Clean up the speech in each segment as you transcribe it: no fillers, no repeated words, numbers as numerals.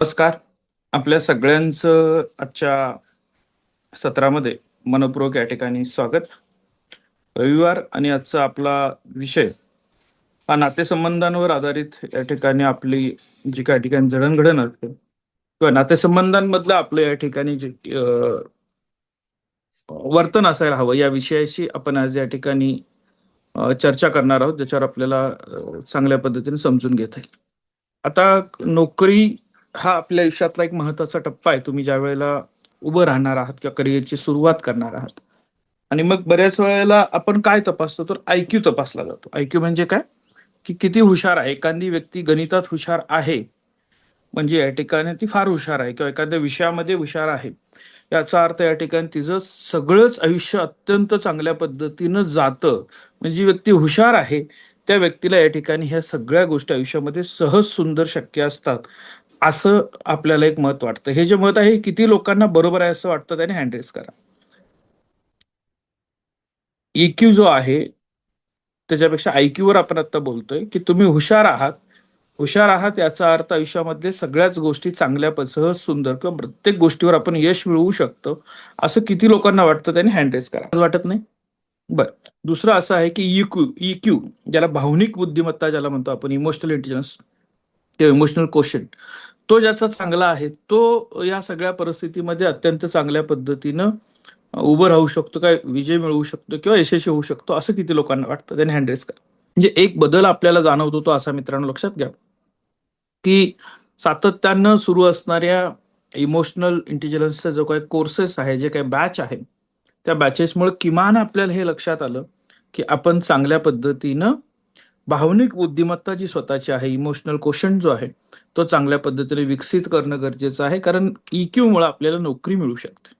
नमस्कार. आपल्या सगळ्यांचं आजच्या सत्रामध्ये मनपूर्वक या ठिकाणी स्वागत. रविवार आणि आजचा आपला विषय हा नातेसंबंधांवर आधारित या ठिकाणी आपली जी काही ठिकाणी जडणघडण असते किंवा नातेसंबंधांमधलं आपलं या ठिकाणी जे वर्तन असायला हवं या विषयाशी आपण आज या ठिकाणी चर्चा करणार आहोत, ज्याच्यावर आपल्याला चांगल्या पद्धतीने समजून घेता येईल. आता नोकरी हा आपल्या आयुष्यातला एक महत्वाचा टप्पा आहे. तुम्ही ज्या वेळेला उभं राहणार आहात किंवा करिअरची सुरुवात करणार आहात आणि मग बऱ्याच वेळेला आपण काय तपासतो तर आयक्यू तपासला जातो. आयक्यू म्हणजे काय, की किती हुशार आहे एखादी व्यक्ती. गणितात हुशार आहे म्हणजे या ठिकाणी ती फार हुशार आहे किंवा एखाद्या विषयामध्ये हुशार आहे, याचा अर्थ या ठिकाणी तिचं सगळंच आयुष्य अत्यंत चांगल्या पद्धतीनं जातं. म्हणजे जी व्यक्ती हुशार आहे त्या व्यक्तीला या ठिकाणी ह्या सगळ्या गोष्टी आयुष्यामध्ये सहज सुंदर शक्य असतात, असं आपल्याला एक मत वाटतं. हे जे मत आहे हे किती लोकांना बरोबर आहे असं वाटतं त्याने हँड रेस करा. EQ जो आहे त्याच्यापेक्षा IQ वर आपण आता बोलतोय, की तुम्ही हुशार आहात. हुशार आहात याचा अर्थ आयुष्यामधले सगळ्याच गोष्टी चांगल्या सहज सुंदर किंवा प्रत्येक गोष्टीवर आपण यश मिळवू शकतो, असं किती लोकांना वाटतं त्याने हँड रेस करा. असं वाटत नाही? बरं. दुसरं असं आहे की EQ ज्याला भावनिक बुद्धिमत्ता ज्याला म्हणतो आपण, इमोशनल इंटेलिजन्स, ते इमोशनल कोशंट, तो ज्याचा चांगला आहे तो या सगळ्या परिस्थितीमध्ये अत्यंत चांगल्या पद्धतीनं उभं राहू शकतो, काय विजय मिळवू शकतो किंवा यशस्वी होऊ शकतो, असं किती लोकांना वाटतं त्याने हँड रेस करा. म्हणजे एक बदल आपल्याला जाणवतो तो असा, मित्रांनो लक्षात घ्या, की सातत्यानं सुरू असणाऱ्या इमोशनल इंटेलिजन्सचा जो काही कोर्सेस आहे, जे काही बॅच आहे, त्या बॅचेसमुळे किमान आपल्याला हे लक्षात आलं की आपण चांगल्या पद्धतीनं भावनिक बुद्धिमत्ता जी स्वतःची आहे, इमोशनल क्वोशंट जो आहे, तो चांगल्या पद्धतीने विकसित करणं गरजेचं आहे. कारण EQ मुळे आपल्याला नोकरी मिळू शकते.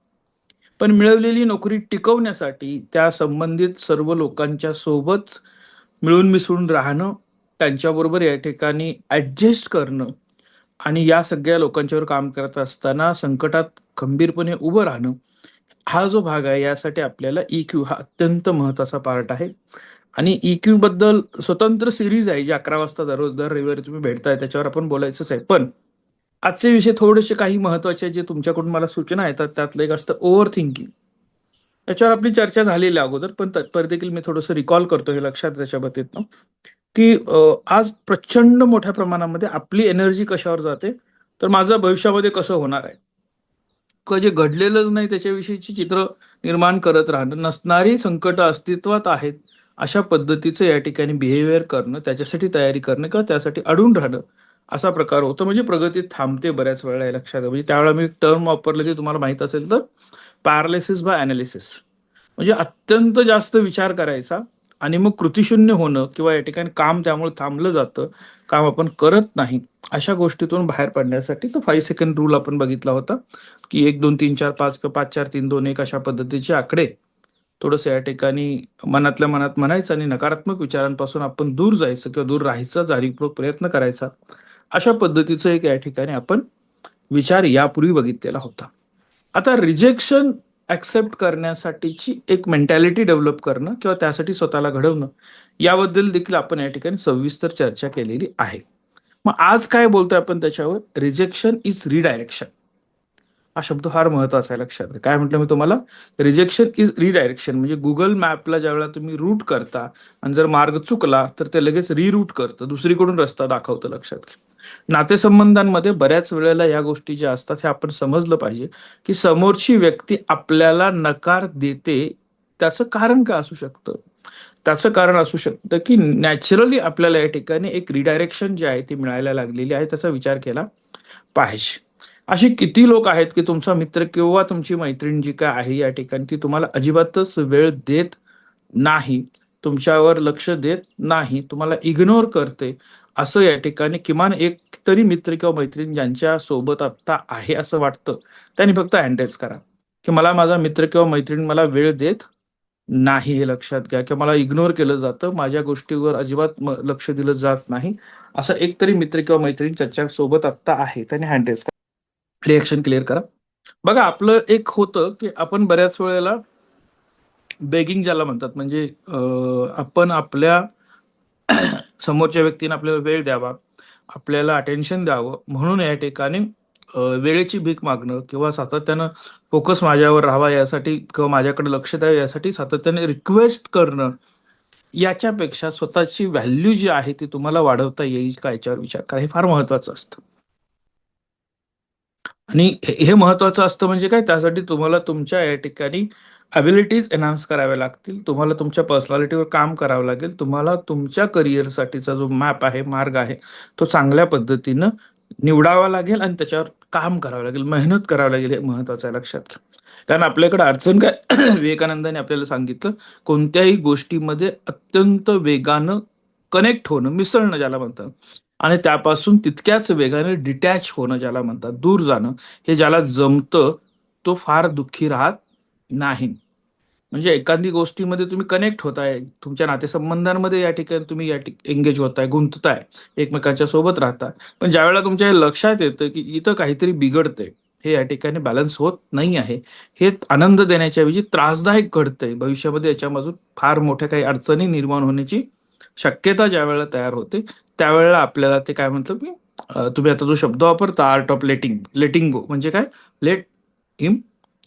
पण मिळवलेली नोकरी टिकवण्यासाठी त्या संबंधित सर्व लोकांच्या सोबत मिळून मिसळून राहणं, त्यांच्याबरोबर या ठिकाणी ऍडजस्ट करणं आणि या सगळ्या लोकांच्यावर काम करत असताना संकटात खंबीरपणे उभं राहणं, हा जो भाग आहे यासाठी आपल्याला EQ हा अत्यंत महत्वाचा पार्ट आहे. आणि EQ बद्दल स्वतंत्र सिरीज आहे जी 11 वाजता दररोज दर रविवारी तुम्ही भेटताय, त्याच्यावर आपण बोलायचंच आहे. पण आजचे विषय थोडेसे काही महत्वाचे जे तुमच्याकडून मला सूचना येतात, त्यातलं एक असतं ओव्हर थिंकिंग. याच्यावर आपली चर्चा झालेली आहे अगोदर, पण तत्पर देखील मी थोडंसं रिकॉल करतो हे लक्षात त्याच्या बाबतीत, की आज प्रचंड मोठ्या प्रमाणामध्ये आपली एनर्जी कशावर जाते, तर माझं भविष्यामध्ये कसं होणार आहे किंवा जे घडलेलंच नाही त्याच्याविषयीची चित्र निर्माण करत राहणं, नसणारी संकट अस्तित्वात आहेत अशा पद्धतीचं या ठिकाणी बिहेवियर करणं, त्याच्यासाठी तयारी करणं किंवा त्यासाठी अडून राहणं, असा प्रकार होतो. म्हणजे प्रगती थांबते बऱ्याच वेळेला, हे लक्षात घ्या. म्हणजे त्यावेळेला मी टर्म वापरलं की तुम्हाला माहित असेल तर, पॅरालिसिस बाय अनालिसिस. म्हणजे अत्यंत जास्त विचार करायचा आणि मग कृतिशून्य होणं किंवा या ठिकाणी काम त्यामुळे थांबलं जातं, काम आपण करत नाही. अशा गोष्टीतून बाहेर पडण्यासाठी तो 5 सेकंड रूल आपण बघितला होता, की 1 2 3 4 5 किंवा 5 4 3 2 1 अशा पद्धतीचे आकडे थोडंसं या ठिकाणी मनातल्या मनात म्हणायचं आणि नकारात्मक विचारांपासून आपण दूर जायचं किंवा दूर राहायचा जाणीवपूर्वक प्रयत्न करायचा. अशा पद्धतीचं एक या ठिकाणी आपण विचार यापूर्वी बघितलेला होता. आता रिजेक्शन ऍक्सेप्ट करण्यासाठीची एक मेंटॅलिटी डेव्हलप करणं किंवा त्यासाठी स्वतःला घडवणं, याबद्दल देखील आपण या ठिकाणी सविस्तर चर्चा केलेली आहे. मग आज काय बोलतोय आपण त्याच्यावर, रिजेक्शन इज रिडायरेक्शन. हा शब्द फार महत्वाचा आहे, लक्षात घ्या. काय म्हटलं मी तुम्हाला, रिजेक्शन इज रिडायरेक्शन. म्हणजे गुगल मॅपला ज्या वेळेला तुम्ही रूट करता आणि जर मार्ग चुकला तर ते लगेच रिरूट करतं, दुसरीकडून रस्ता दाखवतं, लक्षात घ्या. नातेसंबंधांमध्ये बऱ्याच वेळेला या गोष्टी ज्या असतात हे आपण समजलं पाहिजे, की समोरची व्यक्ती आपल्याला नकार देते, त्याचं कारण काय असू शकतं. त्याचं कारण असू शकतं की नॅचरली आपल्याला या ठिकाणी एक रिडायरेक्शन जी आहे ती मिळायला लागलेली आहे, त्याचा विचार केला पाहिजे. असे किती लोक आहेत की तुमचा मित्र किंवा तुमची मैत्रीण जी काय आहे या ठिकाणी ती तुम्हाला अजिबातच वेळ देत नाही, तुमच्यावर लक्ष देत नाही, तुम्हाला इग्नोर करते. असं या ठिकाणी किमान एक तरी मित्र किंवा मैत्रीण ज्यांच्या सोबत आता आहे असं वाटतं, त्यांनी फक्त हँडल्स करा, की मला माझा मित्र किंवा मैत्रीण मला वेळ देत नाही, हे लक्षात घ्या, किंवा मला इग्नोर केलं जातं, माझ्या गोष्टीवर अजिबात लक्ष दिलं जात नाही, असं एकतरी मित्र किंवा मैत्रीण ज्याच्या सोबत आता आहे त्याने हँडल्स करा. रिएक्शन क्लिअर करा. बघा, आपलं एक होतं की आपण बऱ्याच वेळेला बेगिंग ज्याला म्हणतात, म्हणजे आपण आपल्या समोरच्या व्यक्तीने आपल्याला वेळ द्यावा, आपल्याला अटेन्शन द्यावं म्हणून या ठिकाणी वेळेची भीक मागणं किंवा सातत्यानं फोकस माझ्यावर राहावा यासाठी किंवा माझ्याकडे लक्ष द्यावं यासाठी सातत्याने रिक्वेस्ट करणं, याच्यापेक्षा स्वतःची व्हॅल्यू जी आहे ती तुम्हाला वाढवता येईल का याच्यावर विचार करा. हे फार महत्वाचं असतं. आणि हे महत्वाचं असतं म्हणजे काय, त्यासाठी तुम्हाला तुमच्या या ठिकाणी ॲबिलिटीज एन्हान्स कराव्या लागतील. तुम्हाला तुमच्या पर्सनॅलिटीवर काम करावं लागेल. तुम्हाला तुमच्या करिअरसाठीचा जो मॅप आहे, मार्ग आहे, तो चांगल्या पद्धतीनं निवडावा लागेल आणि त्याच्यावर काम करावं लागेल, मेहनत करावं लागेल. हे महत्वाचं आहे, लक्षात घ्या. कारण आपल्याकडे अडचण काय विवेकानंदांनी आपल्याला सांगितलं, कोणत्याही गोष्टीमध्ये अत्यंत वेगानं कनेक्ट होणं, मिसळणं ज्याला म्हणतात, आणि त्यापासून तितक्याच वेगाने डिटॅच होणं ज्याला म्हणतात, दूर जाणं, हे ज्याला जमतं तो फार दुःखी राहत नाही. म्हणजे एखादी गोष्टीमध्ये तुम्ही कनेक्ट होताय, तुमच्या नातेसंबंधांमध्ये या ठिकाणी तुम्ही एंगेज होताय, गुंतताय, एकमेकांच्या सोबत राहता. पण ज्यावेळेला तुमच्या हे लक्षात येतं की इथं काहीतरी बिघडतंय, हे या ठिकाणी बॅलन्स होत नाही आहे, हे आनंद देण्याच्या ऐवजी त्रासदायक घडतंय, भविष्यामध्ये याच्यामधून फार मोठ्या काही अडचणी निर्माण होण्याची शक्यता ज्या वेळेला तयार होते, त्यावेळेला आपल्याला ते काय म्हणतो की तुम्ही आता जो शब्द वापरता, आर्ट ऑफ लेटिंग लेटिंग गो, म्हणजे काय, let him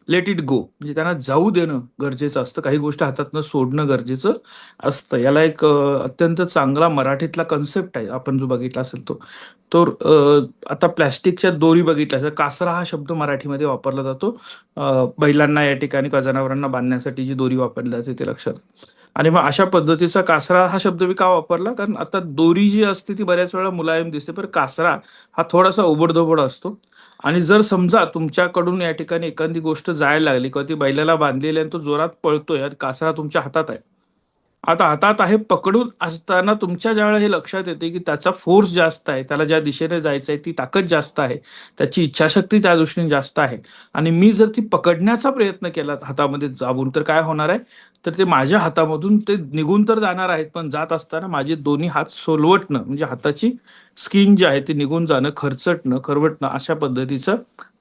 let it go, म्हणजे त्यांना जाऊ देणं गरजेचं असतं. काही गोष्टी हातातनं सोडणं गरजेचं असतं. याला एक अत्यंत चांगला मराठीतला कन्सेप्ट आहे, आपण जो बघितला असेल तो तो आता प्लॅस्टिकच्या दोरी बघितल्या असेल, कासरा हा शब्द मराठीमध्ये वापरला जातो बैलांना या ठिकाणी किंवा जनावरांना बांधण्यासाठी जी दोरी वापरली जाते ते लक्षात. आणि मग अशा पद्धतीचा कासरा हा शब्द मी का वापरला, कारण आता दोरी जी असते ती बऱ्याच वेळा मुलायम दिसते, पण कासरा हा थोडासा ओबडधोबड असतो. आणि जर समजा तुमच्याकडून या ठिकाणी एखादी गोष्ट जायला लागली किंवा ती बैलाला बांधलेली आणि तो जोरात पळतोय आणि कासरा तुमच्या हातात आहे, आता हातात आहे, पकडून असताना तुमच्या ज्यावेळेला हे लक्षात येते की त्याचा फोर्स जास्त आहे, त्याला ज्या दिशेने जायचंय ती ताकद जास्त आहे, त्याची इच्छाशक्ती त्या दृष्टीने जास्त आहे, आणि मी जर ती पकडण्याचा प्रयत्न केला हातामध्ये दाबून, तर काय होणार आहे, तर ते माझ्या हातामधून ते निघून तर जाणार आहेत, पण जात असताना माझे दोन्ही हात सोलवटणं, म्हणजे हाताची स्किन जी आहे ती निघून जाणं, खरचटणं, खरवटणं, अशा पद्धतीचं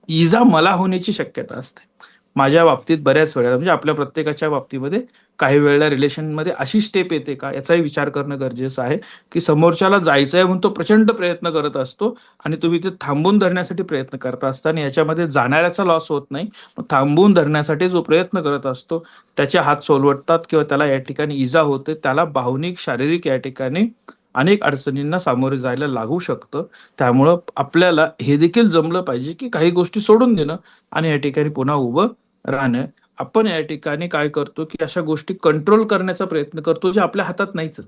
इजा मला होण्याची शक्यता असते. माझ्या बाबतीत बऱ्याच वेळेला, म्हणजे आपल्या प्रत्येकाच्या बाबतीमध्ये काही वेळेला रिलेशनमध्ये अशी स्टेप येते का, याचाही विचार करणं गरजेचं आहे, की समोरच्याला जायचंय म्हणून तो प्रचंड प्रयत्न करत असतो आणि तुम्ही ते थांबून धरण्यासाठी प्रयत्न करत असता, आणि याच्यामध्ये जाणाऱ्याचा लॉस होत नाही, पण थांबून धरण्यासाठी जो प्रयत्न करत असतो त्याचे हात सोलवटतात किंवा त्याला या ठिकाणी इजा होते, त्याला भावनिक, शारीरिक या ठिकाणी अनेक अडचणींना सामोरे जायला लागू शकतं. त्यामुळं आपल्याला हे देखील जमलं पाहिजे की काही गोष्टी सोडून देणं आणि या ठिकाणी पुन्हा उभं राहणं. आपण या ठिकाणी काय करतो की अशा गोष्टी कंट्रोल करण्याचा प्रयत्न करतो जे आपल्या हातात नाहीच.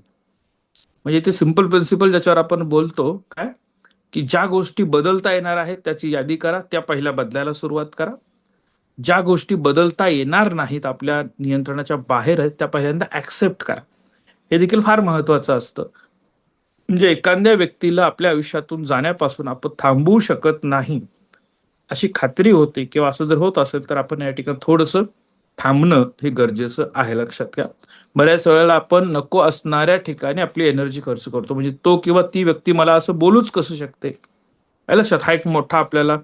म्हणजे ते सिंपल प्रिन्सिपल ज्याच्यावर आपण बोलतो काय, की ज्या गोष्टी बदलता येणार आहेत त्याची यादी करा, त्या पहिल्या बदलायला सुरुवात करा. ज्या गोष्टी बदलता येणार नाहीत, आपल्या नियंत्रणाच्या बाहेर आहेत, त्या पहिल्यांदा ऍक्सेप्ट करा. हे देखील फार महत्वाचं असतं. म्हणजे एखाद्या व्यक्तीला आपल्या आयुष्यातून जाण्यापासून आपण थांबवू शकत नाही अशी खात्री होते, किंवा असं जर होत असेल तर आपण या ठिकाणी थोडंसं थांबणं हे गरजेचं आहे, लक्षात घ्या. बऱ्याच वेळेला आपण नको असणाऱ्या ठिकाणी आपली एनर्जी खर्च करतो, म्हणजे तो किंवा ती व्यक्ती मला असं बोलूच कसं शकते, हे लक्षात, हा एक मोठा आपल्याला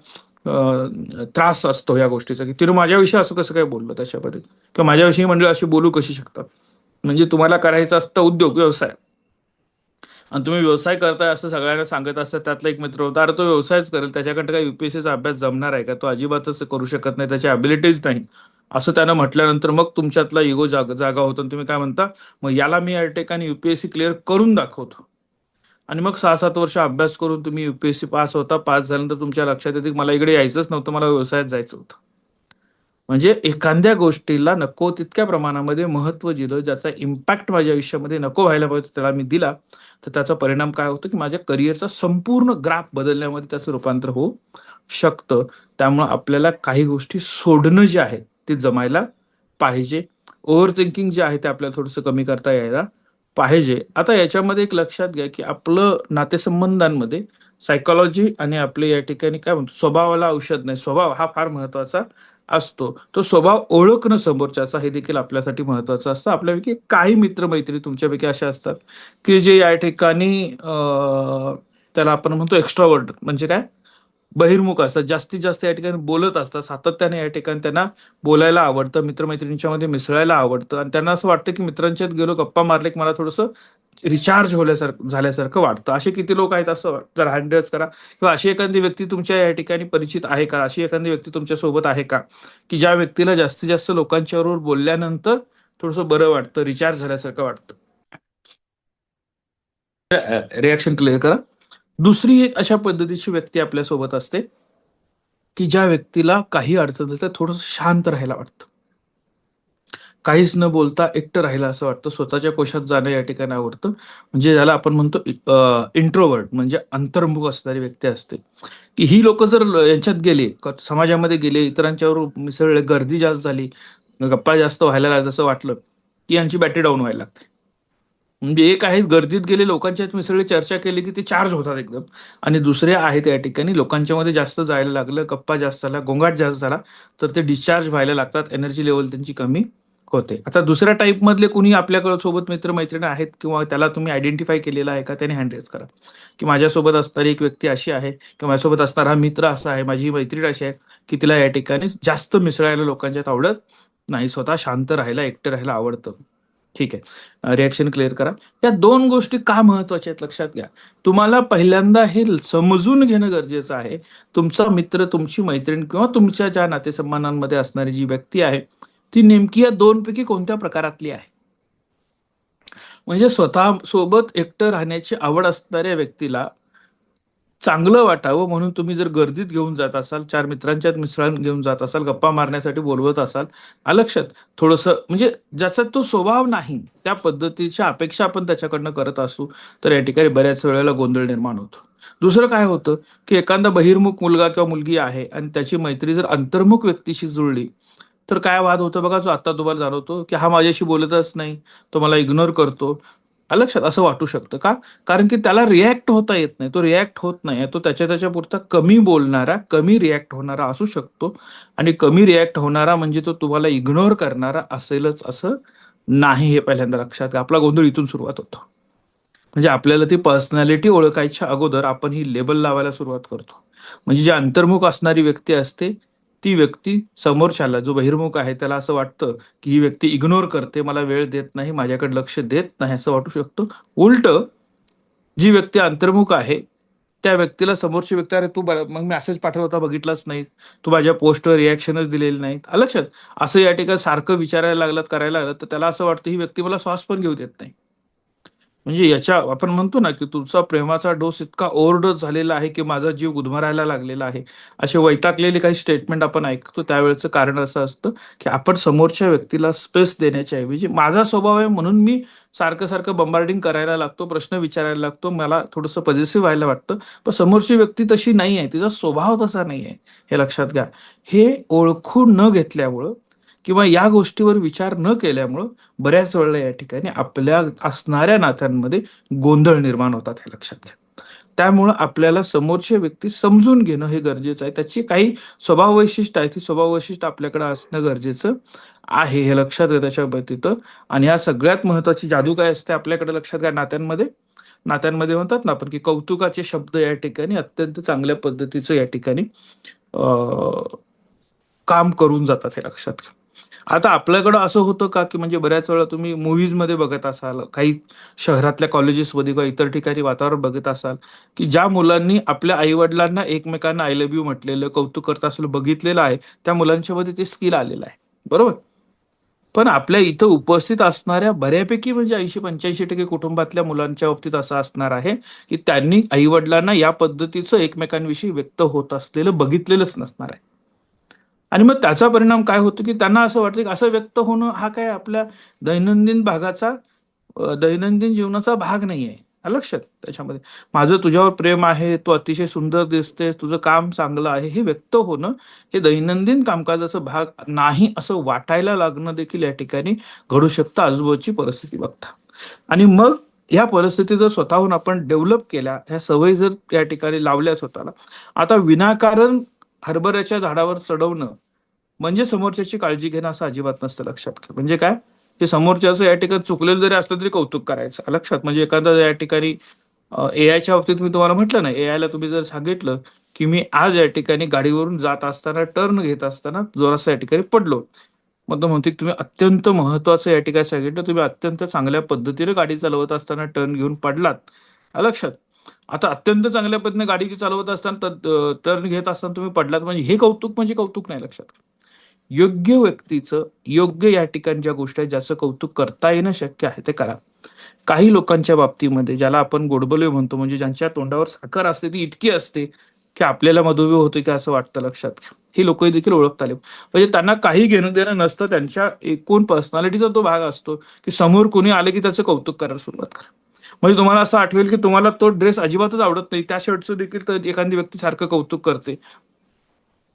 त्रास असतो या गोष्टीचा, की तिने माझ्याविषयी असं कसं काय बोललं त्याच्याबद्दल, किंवा माझ्याविषयी मंडळी अशी बोलू कशी शकतात. म्हणजे तुम्हाला करायचं असतं उद्योग, व्यवसाय, आणि तुम्ही व्यवसाय करताय असं सगळ्यांना सांगत असतात. त्यातला एक मित्र होता, अरे तो व्यवसायच करेल, त्याच्याकडे काही युपीएससीचा अभ्यास जमणार आहे का, तो अजिबातच करू शकत नाही, त्याची अबिलिटीज नाही, असं त्यानं म्हटल्यानंतर मग तुमच्यातला इगो जागा होतो आणि तुम्ही काय म्हणता, मग याला मी या ठिकाणी युपीएससी क्लिअर करून दाखवतो. आणि मग 6-7 वर्ष अभ्यास करून तुम्ही युपीएससी पास होता, पास झाल्यानंतर तुमच्या लक्षात येते की मला इकडे यायचंच नव्हतं, मला व्यवसायात जायचं होतं. म्हणजे एखाद्या गोष्टीला नको तितक्या प्रमाणामध्ये महत्व दिलं, ज्याचा इम्पॅक्ट माझ्या आयुष्यामध्ये नको व्हायला पाहिजे त्याला मी दिला, तर त्याचा परिणाम काय होतो की माझ्या करिअरचा संपूर्ण ग्राफ बदलण्यामध्ये त्याचं रूपांतर होऊ शकतं. त्यामुळे आपल्याला काही गोष्टी सोडणं जे आहे ते जमायला पाहिजे. ओव्हर थिंकिंग जे आहे ते आपल्याला थोडंसं कमी करता यायला पाहिजे. आता याच्यामध्ये एक लक्षात घ्या की आपलं नातेसंबंधांमध्ये सायकोलॉजी आणि आपले या ठिकाणी काय म्हणतो, स्वभावाला औषध नाही, स्वभाव हा फार महत्वाचा असतो. तो स्वभाव ओळखणं समोरच्याचा हे देखील आपल्यासाठी महत्वाचं असतं. आपल्यापैकी काही मित्रमैत्रिणी तुमच्यापैकी अशा असतात की जे या ठिकाणी त्याला आपण म्हणतो एक्स्ट्रावर्ट, म्हणजे काय, बहिर्मुख असतात, जास्तीत जास्त या ठिकाणी बोलत असतात, सातत्याने या ठिकाणी त्यांना बोलायला आवडतं, मित्रमैत्रिणींच्या मध्ये मिसळायला आवडतं आणि त्यांना असं वाटतं की मित्रांच्यात गेलो गप्पा मारले की मला थोडंसं रिचार्ज होल्यासारखं झाल्यासारखं वाटतं. असे किती लोक आहेत असं जर हँडल्स करा, किंवा अशी एखादी व्यक्ती तुमच्या या ठिकाणी परिचित आहे का, अशी एखादी व्यक्ती तुमच्या सोबत आहे का की ज्या व्यक्तीला जास्तीत जास्त लोकांच्या बरोबर बोलल्यानंतर थोडंसं बरं वाटतं, रिचार्ज झाल्यासारखं वाटतं. रिॲक्शन क्लिअर करा. दुसरी एक अशा पद्धतीची व्यक्ती आपल्या सोबत असते की ज्या व्यक्तीला काही अडचण झाली तर थोडंसं शांत राहायला वाटतं, काहीच न बोलता एकटं राहिलं असं वाटतं, स्वतःच्या कोशात जाणं या ठिकाणी आवडतं. म्हणजे ज्याला आपण म्हणतो इंट्रोवर्ट, म्हणजे अंतर्मुख असणारी व्यक्ती असते. की ही लोक जर यांच्यात गेले, समाजामध्ये गेले, इतरांच्यावर मिसळले, गर्दी जास्त झाली, गप्पा जास्त व्हायला लागल्या, जसं वाटलं की यांची बॅटरी डाऊन व्हायला लागते. म्हणजे एक आहेत गर्दीत गेले, लोकांच्यात मिसळले, चर्चा केली की ते चार्ज होतात एकदम. आणि दुसरे आहेत या ठिकाणी लोकांच्या मध्ये जास्त जायला लागलं, गप्पा जास्त झाला, गोंगाट जास्त झाला, तर ते डिस्चार्ज व्हायला लागतात, एनर्जी लेवल त्यांची कमी होते. आता दुसऱ्या टाईप मधले कुणी आपल्याकडे सोबत मित्रमैत्रिणी आहेत किंवा त्याला तुम्ही आयडेंटिफाय केलेला आहे का, त्याने हँड रेज करा. की माझ्यासोबत असणारी एक व्यक्ती अशी आहे किंवा माझ्यासोबत असणारा हा मित्र असा आहे, माझी मैत्रीण अशी आहे की तिला या ठिकाणी जास्त मिसळायला लोकांच्यात आवडत नाही, स्वतः शांत राहायला, एकटं राहायला आवडतं. ठीक आहे, रिॲक्शन क्लिअर करा. या दोन गोष्टी का महत्वाच्या आहेत लक्षात घ्या. तुम्हाला पहिल्यांदा हे समजून घेणं गरजेचं आहे, तुमचा मित्र, तुमची मैत्रीण किंवा तुमच्या ज्या नातेसंबंधांमध्ये असणारी जी व्यक्ती आहे ती नेमकी या दोन पैकी कोणत्या प्रकारातली आहे. म्हणजे स्वतः सोबत एकटं राहण्याची आवड असणाऱ्या व्यक्तीला चांगलं वाटावं म्हणून तुम्ही जर गर्दीत घेऊन जात असाल, चार मित्रांच्यात मिसळून घेऊन जात असाल, गप्पा मारण्यासाठी बोलवत असाल, लक्षात थोडंसं म्हणजे ज्याचा तो स्वभाव नाही त्या पद्धतीच्या अपेक्षा आपण त्याच्याकडनं करत असू, तर या ठिकाणी बऱ्याच वेळेला गोंधळ निर्माण होतो. दुसरं काय होतं की एखादा बहिर्मुख मुलगा किंवा मुलगी आहे आणि त्याची मैत्री जर अंतर्मुख व्यक्तीशी जुळली, तर काय वाद होतो बघा, जो आता तुम्हाला जाणवतो की हा माझ्याशी बोलतच नाही, तो मला इग्नोर करतो. लक्षात असं वाटू शकतं का? कारण की त्याला रिॲक्ट होता येत नाही, तो रिॲक्ट होत नाही, तो त्याच्या पुरता कमी बोलणारा, कमी रिॲक्ट होणारा असू शकतो. आणि कमी रिॲक्ट होणारा म्हणजे तो तुम्हाला इग्नोर करणारा असेलच असं नाही, हे पहिल्यांदा लक्षात घ्या. आपला गोंधळ इथून सुरुवात होतो. म्हणजे आपल्याला ती पर्सनॅलिटी ओळखायच्या अगोदर आपण ही लेबल लावायला सुरुवात करतो. म्हणजे जी अंतर्मुख असणारी व्यक्ती असते, ती व्यक्ती समोरच्याला, जो बहिर्मुख आहे त्याला असं वाटतं की ही व्यक्ती इग्नोर करते, मला वेळ देत नाही, माझ्याकडे लक्ष देत नाही, असं वाटू शकतं. उलट जी व्यक्ती अंतर्मुख आहे त्या व्यक्तीला समोरची व्यक्ती, अरे तू मग मेसेज पाठवला होता बघितलाच नाही, तू माझ्या पोस्टवर रिॲक्शनच दिलेली नाही, लक्षात, असं या ठिकाणी सारखं विचारायला लागलं, करायला लागलं, तर त्याला असं वाटतं ही व्यक्ती मला श्वास पण घेऊ देत नाही. म्हणजे याच्या आपण म्हणतो ना की तुझा प्रेमाचा डोस इतका ओव्हरडोस झालेला आहे की माझा जीव गुदमरायला लागलेला आहे, असे वैतागलेले काही स्टेटमेंट आपण ऐकतो. त्यावेळेचं कारण असं असतं की आपण समोरच्या व्यक्तीला स्पेस देण्याच्या ऐवजी, माझा स्वभाव आहे म्हणून मी सारखं सारखं बंबार्डिंग करायला लागतो, प्रश्न विचारायला लागतो, मला थोडंसं पॉझिटिव्ह व्हायला वाटतं, पण समोरची व्यक्ती तशी नाही आहे, तिचा स्वभाव तसा नाही आहे, हे लक्षात घ्या. हे ओळखून न घेतल्यामुळं किंवा या गोष्टीवर विचार न केल्यामुळं बऱ्याच वेळेला या ठिकाणी आपल्या असणाऱ्या नात्यांमध्ये गोंधळ निर्माण होतात, हे लक्षात घ्या. त्यामुळं आपल्याला समोरची व्यक्ती समजून घेणं हे गरजेचं आहे, त्याची काही स्वभाव वैशिष्ट्य आहे, ती स्वभाव वैशिष्ट्य आपल्याकडे असणं गरजेचं आहे, हे लक्षात घ्या त्याच्या बाबतीत. आणि ह्या सगळ्यात महत्वाची जादू काय असते आपल्याकडे लक्षात घ्या, नात्यांमध्ये. नात्यांमध्ये म्हणतात ना आपण की कौतुकाचे शब्द या ठिकाणी अत्यंत चांगल्या पद्धतीचं या ठिकाणी काम करून जातात, हे लक्षात घ्या. आता आपल्याकडं असं होतं का की म्हणजे बऱ्याच वेळा तुम्ही मूव्हीज मध्ये बघत असाल, काही शहरातल्या कॉलेजेसमध्ये किंवा इतर ठिकाणी वातावरण बघत असाल की ज्या मुलांनी आपल्या आई वडिलांना एकमेकांना आय लव्ह यू म्हटलेलं, कौतुक करत असलेलं बघितलेलं आहे, त्या मुलांच्या मध्ये ते स्किल आलेलं आहे, बरोबर. पण आपल्या इथं उपस्थित असणाऱ्या बऱ्यापैकी म्हणजे 80-85% कुटुंबातल्या मुलांच्या बाबतीत असं असणार आहे की त्यांनी आई वडिलांना या पद्धतीचं एकमेकांविषयी व्यक्त होत असलेलं बघितलेलंच नसणार आहे. आणि मग त्याचा परिणाम काय होतो की त्यांना असं वाटतं की असं व्यक्त होणं हा काय आपल्या दैनंदिन भागाचा, दैनंदिन जीवनाचा भाग नाही आहे. आलं लक्षात त्याच्यामध्ये, माझं तुझ्यावर प्रेम आहे, तू अतिशय सुंदर दिसतेस, तुझं काम चांगलं आहे, हे व्यक्त होणं हे दैनंदिन कामकाजाचा भाग नाही असं वाटायला लागणं देखील या ठिकाणी घडू शकतं, आजूबाजूची परिस्थिती बघता. आणि मग ह्या परिस्थिती जर स्वतःहून आपण डेव्हलप केल्या, ह्या सवयी जर या ठिकाणी लावल्या स्वतःला, आता विनाकारण हरभऱ्याच्या झाडावर चढवणं म्हणजे समोरच्याची काळजी घेणं असं अजिबात नसतं, लक्षात घ्या. म्हणजे काय, की समोरच्याचं या ठिकाणी चुकलेलं जरी असलं तरी कौतुक करायचं, लक्षात. म्हणजे एखादा या ठिकाणी एआयच्या बाबतीत मी तुम्हाला म्हटलं ना, एआयला तुम्ही जर सांगितलं, की मी आज या ठिकाणी गाडीवरून जात असताना, टर्न घेत असताना जोरासा या ठिकाणी पडलो. मग तो म्हणतो, की तुम्ही अत्यंत महत्त्वाचं या ठिकाणी सांगितलं. तुम्ही अत्यंत चांगल्या पद्धतीने गाडी चालवत असताना टर्न घेऊन पडलात. आलं लक्षात? आता अत्यंत चांगल्या पद्धतीने गाडी चालवत असताना टर्न घेत असताना तुम्ही पडलात म्हणजे हे कौतुक म्हणजे कौतुक नाही लक्षात. योग्य व्यक्तीचं, योग्य या ठिकाणी ज्या गोष्टी आहेत, ज्याचं कौतुक करता येणं शक्य आहे ते करा. काही लोकांच्या बाबतीमध्ये ज्याला आपण गोडबोले म्हणतो, म्हणजे ज्यांच्या तोंडावर साखर असते ती इतकी असते, की आपल्याला मधुमेह होतो की असं वाटतं लक्षात घ्या. ही लोकही देखील ओळखता आली. म्हणजे त्यांना काही घेणं-देणं नसतं. त्यांच्या एकूण पर्सनॅलिटीचा तो भाग असतो, की समोर कोणी आलं की त्याचं कौतुक करायला सुरुवात करा. म्हणजे तुम्हाला असं आठवेल की तुम्हाला तो ड्रेस अजिबातच आवडत नाही. त्या शर्टचं देखील तर एखादी व्यक्ती सारखं कौतुक करते.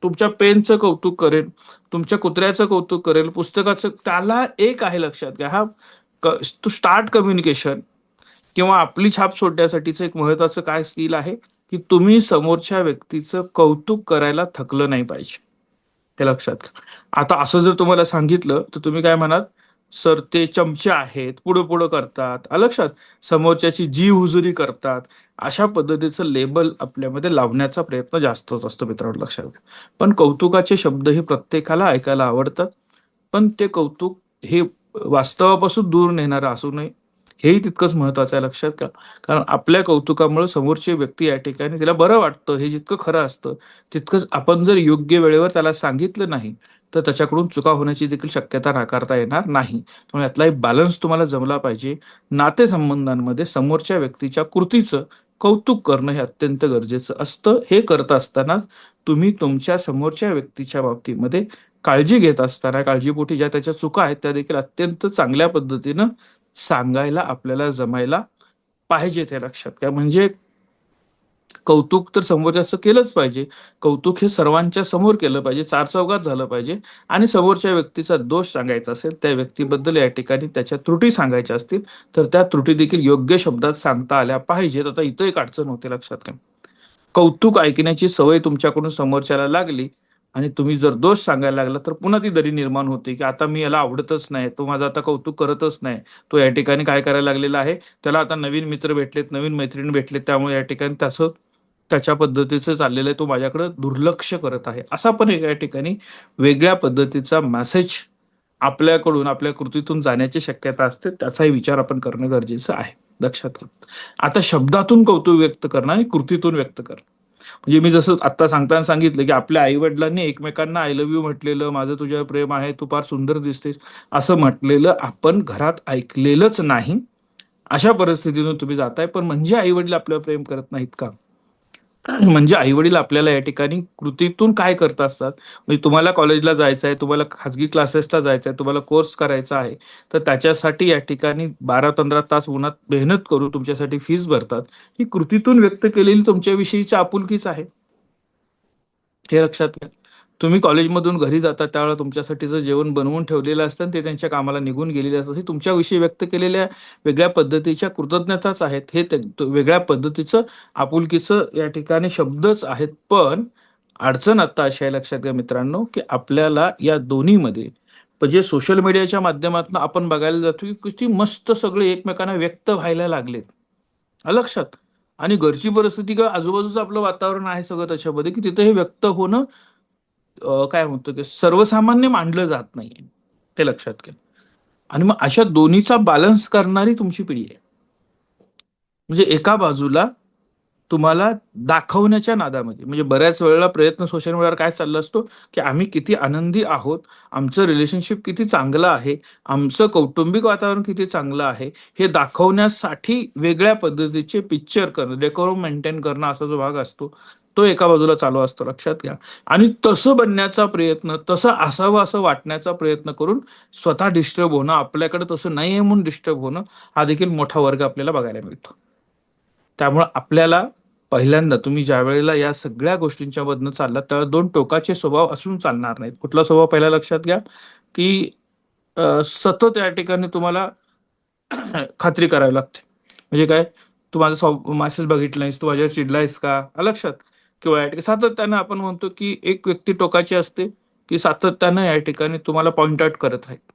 तुमच्या पेनचं कौतुक करेल, तुमच्या कुत्र्याचं कौतुक करेल, पुस्तकाचं त्याला एक आहे लक्षात घ्या. टू स्टार्ट कम्युनिकेशन किंवा आपली छाप सोडण्यासाठीचं एक महत्वाचं काय स्किल आहे, की तुम्ही समोरच्या व्यक्तीचं कौतुक करायला थकलं नाही पाहिजे. हे लक्षात घ्या. आता असं जर तुम्हाला सांगितलं, तर तुम्ही काय म्हणाल, "सर ते चमचे आहेत, पुढं-पुढं करतात." आलं लक्षात? समोरच्याची जी हुजुरी करतात. अशा पद्धतीचं लेबल आपल्यामध्ये लावण्याचा प्रयत्न जास्तच असतो मित्रांनो, लक्षात घ्या. पण कौतुकाचे शब्द हे प्रत्येकाला ऐकायला आवडतात. पण ते कौतुक हे वास्तवापासून दूर नेणारं असू नये, हेही तितकंच महत्वाचं आहे लक्षात घ्या. कारण आपल्या कौतुकामुळे समोरची व्यक्ती या ठिकाणी तिला बरं वाटतं, हे जितकं खरं असतं, तितकंच आपण जर योग्य वेळेवर त्याला सांगितलं नाही, तर त्याच्याकडून चुका होण्याची देखील शक्यता नाकारता येणार नाही. त्यामुळे यातला एक बॅलन्स तुम्हाला जमला पाहिजे. नातेसंबंधांमध्ये समोरच्या व्यक्तीच्या कृतीचं कौतुक करणं हे अत्यंत गरजेचं असतं. हे करत असतानाच तुम्ही तुमच्या समोरच्या व्यक्तीच्या बाबतीमध्ये काळजी घेत असताना, काळजीपोटी ज्या त्याच्या चुका आहेत, त्या देखील अत्यंत चांगल्या पद्धतीनं सांगायला आपल्याला जमायला पाहिजेत हे लक्षात घ्या. म्हणजे कौतुक तर समोरच्याचं केलंच पाहिजे. कौतुक हे सर्वांच्या समोर केलं पाहिजे, चारचौघात झालं पाहिजे आणि समोरच्या व्यक्तीचा दोष सांगायचा असेल, त्या व्यक्तीबद्दल या ठिकाणी त्याच्या त्रुटी सांगायच्या असतील, तर त्या त्रुटी देखील योग्य शब्दात सांगता आल्या पाहिजेत. आता इथं एक अडचण होते लक्षात घ्या. कौतुक ऐकण्याची सवय तुमच्याकडून समोरच्याला लागली आणि तुम्ही जर दोष सांगायला लागला, तर पुन्हा ती दरी निर्माण होते, की आता मी याला आवडतच नाही. तो माझं आता कौतुक करतच नाही. तो या ठिकाणी काय करायला लागलेला आहे, त्याला आता नवीन मित्र भेटलेत, नवीन मैत्रीण भेटलेत, त्यामुळे या ठिकाणी त्याच्या पद्धतीचं चाललेलं आहे. तो माझ्याकडे दुर्लक्ष करत आहे. असा पण एक या ठिकाणी वेगळ्या पद्धतीचा मेसेज आपल्याकडून, आपल्या कृतीतून जाण्याची शक्यता असते. त्याचाही विचार आपण करणं गरजेचं आहे. लक्षात घ्या. आता शब्दातून कौतुक व्यक्त करणं आणि कृतीतून व्यक्त करणं. म्हणजे मी जसं आत्ता सांगताना सांगितलं, की आपल्या आई-वडिलांनी एकमेकांना आय लव्ह यू म्हटलेलं, "माझं तुझ्यावर प्रेम आहे, तू फार सुंदर दिसतेस," असं म्हटलेलं आपण घरात ऐकलेलंच नाही. अशा परिस्थितीतून तुम्ही जाताय, पण म्हणजे आई-वडील आपल्यावर प्रेम करत नाहीत का? म्हणजे आई-वडील आपल्याला या ठिकाणी कृतीतून काय करत असतात, म्हणजे तुम्हाला कॉलेजला जायचं आहे, तुम्हाला खाजगी क्लासेसला जायचं आहे, तुम्हाला कोर्स करायचा आहे, तर त्याच्यासाठी या ठिकाणी 12-15 तास उन्हात मेहनत करून तुमच्यासाठी फीस भरतात. ही कृतीतून व्यक्त केलेली तुमच्याविषयीची आपुलकीच आहे. हे लक्षात घ्या. तुम्ही कॉलेजमधून घरी जाता त्यावेळेला तुमच्यासाठीचं जेवण बनवून ठेवलेलं असतं आणि ते त्यांच्या कामाला निघून गेलेले असतात. हे तुमच्याविषयी व्यक्त केलेल्या वेगळ्या पद्धतीच्या कृतज्ञताच आहेत. हे वेगळ्या पद्धतीचं आपुलकीचं या ठिकाणी शब्दच आहेत. पण अडचण आता अशी आहे लक्षात घ्या मित्रांनो, की आपल्याला या दोन्हीमध्ये म्हणजे सोशल मीडियाच्या माध्यमातून आपण बघायला जातो, की किती मस्त सगळे एकमेकांना व्यक्त व्हायला लागलेत. आलं लक्षात? आणि घरची परिस्थिती किंवा आजूबाजूचं आपलं वातावरण आहे सगळं त्याच्यामध्ये, की तिथे हे व्यक्त होणं काय म्हणतो की सर्वसामान्य मानलं जात नाहीये. ते लक्षात घ्या. आणि मग अशा दोन्हीचा बॅलन्स करणारी तुमची पिढी आहे. म्हणजे एका बाजूला तुम्हाला दाखवण्याच्या नादामध्ये म्हणजे बऱ्याच वेळेला प्रयत्न सोशल मीडियावर काय चालला असतो, की आम्ही किती आनंदी आहोत, आमचं रिलेशनशिप किती चांगलं आहे, आमचं कौटुंबिक वातावरण किती चांगलं आहे, हे दाखवण्यासाठी वेगळ्या पद्धतीचे पिक्चर करणं, डेकोरम मेंटेन करणं असा जो भाग असतो, तो एका बाजूला चालू असतो लक्षात घ्या. आणि तसं बनण्याचा प्रयत्न, तसं असावं असं वाटण्याचा प्रयत्न करून स्वतः डिस्टर्ब होणं, आपल्याकडे तसं नाहीये म्हणून डिस्टर्ब होणं, हा देखील मोठा वर्ग आपल्याला बघायला मिळतो. त्यामुळं आपल्याला पहिल्यांदा तुम्ही ज्यावेळेला या सगळ्या गोष्टींच्या मधनं चाललात, त्यावेळेला 2 टोकाचे स्वभाव असून चालणार नाहीत. कुठला स्वभाव पहिला लक्षात घ्या, की सतत या ठिकाणी तुम्हाला खात्री करावी लागते. म्हणजे काय, "तू माझा मेसेज बघितला नाहीस, तू माझ्यावर चिडलायस का?" आलं लक्षात? किंवा या ठिकाणी सातत्यानं आपण म्हणतो, की एक व्यक्ती टोकाची असते, की सातत्यानं या ठिकाणी तुम्हाला पॉइंट आउट करत राहील.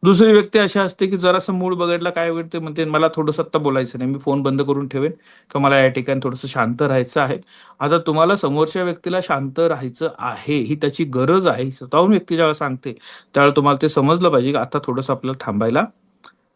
दुसरी व्यक्ती अशी असते की जरासं मूड बघडला, काय वगैरे ते म्हणते, मला थोडंसं आत्ता बोलायचं नाही, मी फोन बंद करून ठेवेन, किंवा मला या ठिकाणी थोडंसं शांत राहायचं आहे. आता तुम्हाला समोरच्या व्यक्तीला शांत राहायचं आहे, ही त्याची गरज आहे, स्वतःहून व्यक्ती ज्यावेळेला सांगते, त्यावेळेला तुम्हाला ते समजलं पाहिजे की आता थोडंसं आपल्याला थांबायला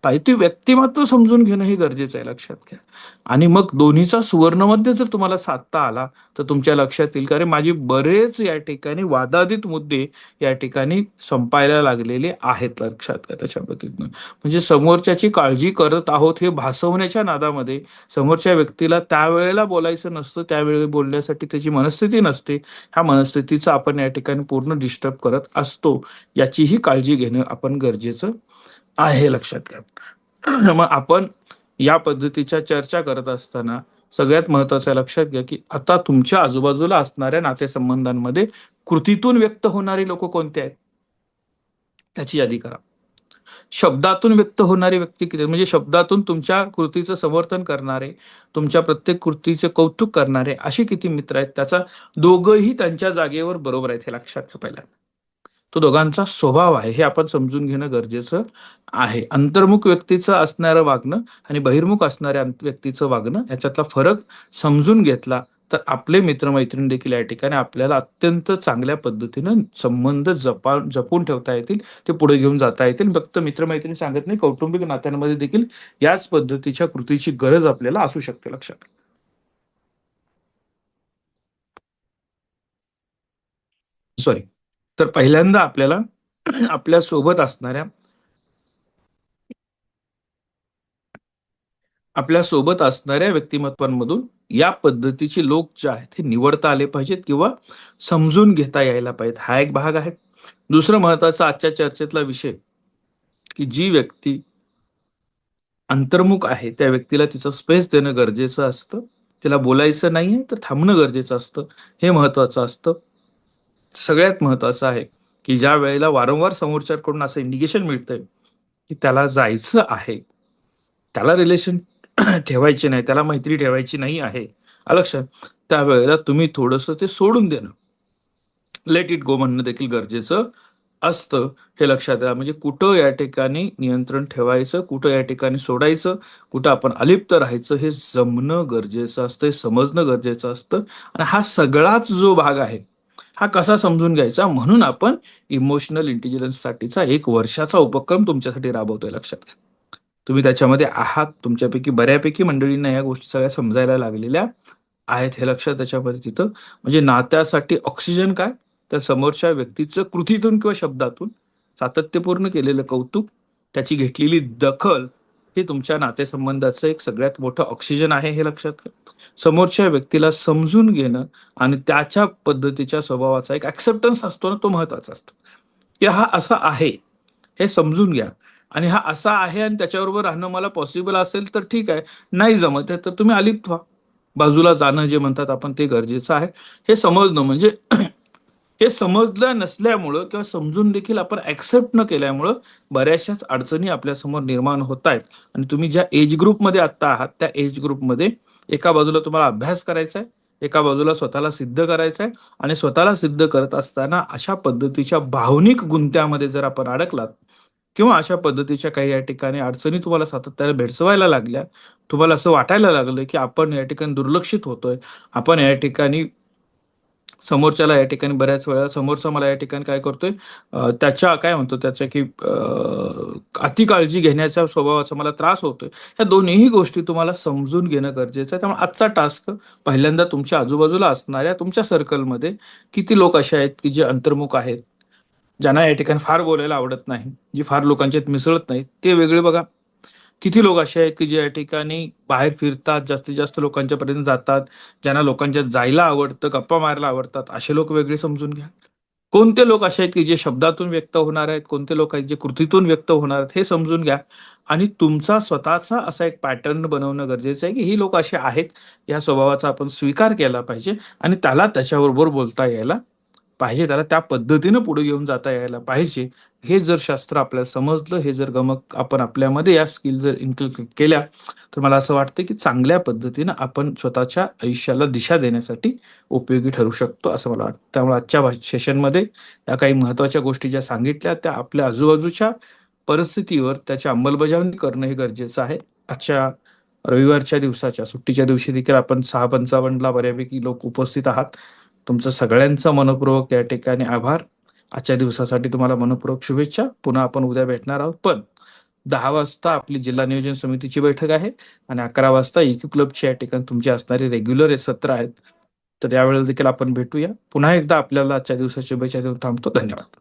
पाहिजे. ती व्यक्तिमत्व समजून घेणं हे गरजेचं आहे, लक्षात घ्या. आणि मग दोन्हीचा सुवर्णमध्य जर तुम्हाला साधता आला, तर तुमच्या लक्षात येईल की अरे माझी बरेच या ठिकाणी वादादित मुद्दे या ठिकाणी संपायला लागलेले आहेत, लक्षात घ्या. त्याच्या पद्धतीनं म्हणजे समोरच्याची काळजी करत आहोत हे भासवण्याच्या नादामध्ये समोरच्या व्यक्तीला त्यावेळेला बोलायचं नसतं, त्यावेळी बोलण्यासाठी त्याची मनस्थिती नसते. ह्या मनस्थितीचं आपण या ठिकाणी पूर्ण डिस्टर्ब करत असतो, याचीही काळजी घेणं आपण गरजेचं आहे, लक्षात घ्या. मग आपण या पद्धतीच्या चर्चा करत असताना सगळ्यात महत्वाचं लक्षात घ्या की आता तुमच्या आजूबाजूला असणाऱ्या नातेसंबंधांमध्ये कृतीतून व्यक्त होणारी लोक कोणते आहेत, त्याची यादी करा. शब्दातून व्यक्त होणारे व्यक्ती किती, म्हणजे शब्दातून तुमच्या कृतीचं समर्थन करणारे, तुमच्या प्रत्येक कृतीचे कौतुक करणारे असे किती मित्र आहेत, त्याचा दोघंही त्यांच्या जागेवर बरोबर आहेत हे लक्षात घ्या. पहिल्यांदा तो दोघांचा स्वभाव आहे हे आपण समजून घेणं गरजेचं आहे. अंतर्मुख व्यक्तीचं असणारं वागणं आणि बहिर्मुख असणाऱ्या व्यक्तीचं वागणं याच्यातला फरक समजून घेतला तर आपले मित्रमैत्रिणी देखील या ठिकाणी आपल्याला अत्यंत चांगल्या पद्धतीनं संबंध जपून ठेवता येतील, ते पुढे घेऊन जाता येतील. फक्त मित्रमैत्रिणी सांगत नाही, कौटुंबिक नात्यांमध्ये देखील याच पद्धतीच्या कृतीची गरज आपल्याला असू शकते, लक्षात. सॉरी. तर पहिल्यांदा आपल्याला आपल्या सोबत असणाऱ्या आपल्या सोबत असणाऱ्या व्यक्तिमत्वांमधून या पद्धतीचे लोक जे आहेत ते निवडता आले पाहिजेत किंवा समजून घेता यायला पाहिजेत, हा एक भाग आहे. दुसरं महत्वाचा आजच्या चर्चेतला विषय की जी व्यक्ती अंतर्मुख आहे त्या व्यक्तीला तिचं स्पेस देणं गरजेचं असतं, तिला बोलायचं नाहीये तर थांबणं गरजेचं असतं, हे महत्वाचं असतं. सगळ्यात महत्वाचं आहे की ज्या वेळेला वारंवार समोरच्याकडून असं इंडिकेशन मिळतंय की त्याला जायचं आहे, त्याला रिलेशन ठेवायचे नाही, त्याला मैत्री ठेवायची नाही आहे, आलं लक्षात, त्यावेळेला तुम्ही थोडंसं ते सोडून देणं, लेट इट गो म्हणणं देखील गरजेचं असतं, हे लक्षात द्या. म्हणजे कुठं या ठिकाणी नियंत्रण ठेवायचं, कुठं या ठिकाणी सोडायचं, कुठं आपण अलिप्त राहायचं, हे जमणं गरजेचं असतं, हे समजणं गरजेचं असतं. आणि हा सगळाच जो भाग आहे हा कसा समजून घ्यायचा, म्हणून आपण इमोशनल इंटेलिजन्स साठीचा 1 वर्षाचा उपक्रम तुमच्यासाठी राबवतोय, लक्षात घ्या. तुम्ही त्याच्यामध्ये आहात, तुमच्यापैकी बऱ्यापैकी मंडळींना या गोष्टी सगळ्या समजायला लागलेल्या आहेत, हे लक्षात त्याच्यामध्ये तिथं. म्हणजे नात्यासाठी ऑक्सिजन काय, तर समोरच्या व्यक्तीचं कृतीतून किंवा शब्दातून सातत्यपूर्ण केलेलं कौतुक, त्याची घेतलेली दखल, हे तुमच्या नातेसंबंधाचं एक सगळ्यात मोठं ऑक्सिजन आहे, हे लक्षात घ्या. समोरच्या व्यक्तीला समजून घेणं आणि त्याच्या पद्धतीच्या स्वभावाचा एक ऍक्सेप्टन्स असतो ना, तो महत्वाचा असतो, की हा असा आहे हे समजून घ्या. आणि हा असा आहे आणि त्याच्याबरोबर राहणं मला पॉसिबल असेल तर ठीक आहे, नाही जमत आहे तर तुम्ही अलिप्त व्हा, बाजूला जाणं जे म्हणतात आपण ते गरजेचं आहे. हे समजणं म्हणजे हे समजलं नसल्यामुळं किंवा समजून देखील आपण ऍक्सेप्ट न केल्यामुळं बऱ्याचशाच अडचणी आपल्यासमोर निर्माण होत आहेत. आणि तुम्ही ज्या एज ग्रुपमध्ये आत्ता आहात त्या एज ग्रुपमध्ये एका बाजूला तुम्हाला अभ्यास करायचा आहे, एका बाजूला स्वतःला सिद्ध करायचं आहे. आणि स्वतःला सिद्ध करत असताना अशा पद्धतीच्या भावनिक गुंत्यामध्ये जर आपण अडकलात किंवा अशा पद्धतीच्या काही या ठिकाणी अडचणी तुम्हाला सातत्याने भेडसवायला लागल्या, तुम्हाला असं वाटायला लागलं की आपण या ठिकाणी दुर्लक्षित होतोय, आपण या ठिकाणी समोरच्याला या ठिकाणी बऱ्याच वेळा समोरचा मला या ठिकाणी काय करतोय, त्याच्या काय म्हणतो त्याच्या की अति काळजी घेण्याच्या स्वभावाचा मला त्रास होतोय, या दोन्ही गोष्टी तुम्हाला समजून घेणं गरजेचं आहे. त्यामुळे आजचा टास्क पहिल्यांदा तुमच्या आजूबाजूला असणाऱ्या तुमच्या सर्कलमध्ये किती लोक असे आहेत की जे अंतर्मुख आहेत, ज्यांना या ठिकाणी फार बोलायला आवडत नाही, जी फार लोकांच्यात मिसळत नाही, ते वेगळे बघा. किती लोक असे आहेत की जे या ठिकाणी बाहेर फिरतात, जास्तीत जास्त लोकांच्या पर्यंत जातात, ज्यांना लोकांच्यात जायला आवडतं, गप्पा मारायला आवडतात, असे लोक वेगळे समजून घ्या. कोणते लोक असे आहेत की जे शब्दातून व्यक्त होणार आहेत, कोणते लोक आहेत जे कृतीतून व्यक्त होणार आहेत, हे समजून घ्या. आणि तुमचा स्वतःचा असा एक पॅटर्न बनवणं गरजेचं आहे की ही लोक असे आहेत, या स्वभावाचा आपण स्वीकार केला पाहिजे आणि त्याला त्याच्याबरोबर बोलता यायला पाहिजे, त्याला त्या पद्धतीनं पुढे घेऊन जाता यायला पाहिजे. हे जर शास्त्र आपल्याला समजलं, हे जर गमक आपण आपल्यामध्ये या स्किल जर इन्कल्केट केल्या, तर मला असं वाटतं की चांगल्या पद्धतीनं आपण स्वतःच्या आयुष्याला दिशा देण्यासाठी उपयोगी ठरू शकतो, असं मला वाटतं. त्यामुळे आजच्या सेशनमध्ये या काही महत्वाच्या गोष्टी ज्या सांगितल्या त्या आपल्या आजूबाजूच्या परिस्थितीवर त्याची अंमलबजावणी करणं हे गरजेचं आहे. आजच्या रविवारच्या दिवसाच्या सुट्टीच्या दिवशी देखील आपण 6:55ला बऱ्यापैकी लोक उपस्थित आहात. तुमचं सगळ्यांचा मनपूर्वक या ठिकाणी आभार. आजच्या दिवसासाठी तुम्हाला मनपूर्वक शुभेच्छा. पुन्हा आपण उद्या भेटणार आहोत. पण 10 वाजता आपली जिल्हा नियोजन समितीची बैठक आहे आणि 11 वाजता इक्यू क्लबची या ठिकाणी तुमची असणारी रेग्युलर सत्र आहेत. तर यावेळेला देखील आपण भेटूया. पुन्हा एकदा आपल्याला आजच्या दिवसाची शुभेच्छा देऊन थांबतो. धन्यवाद.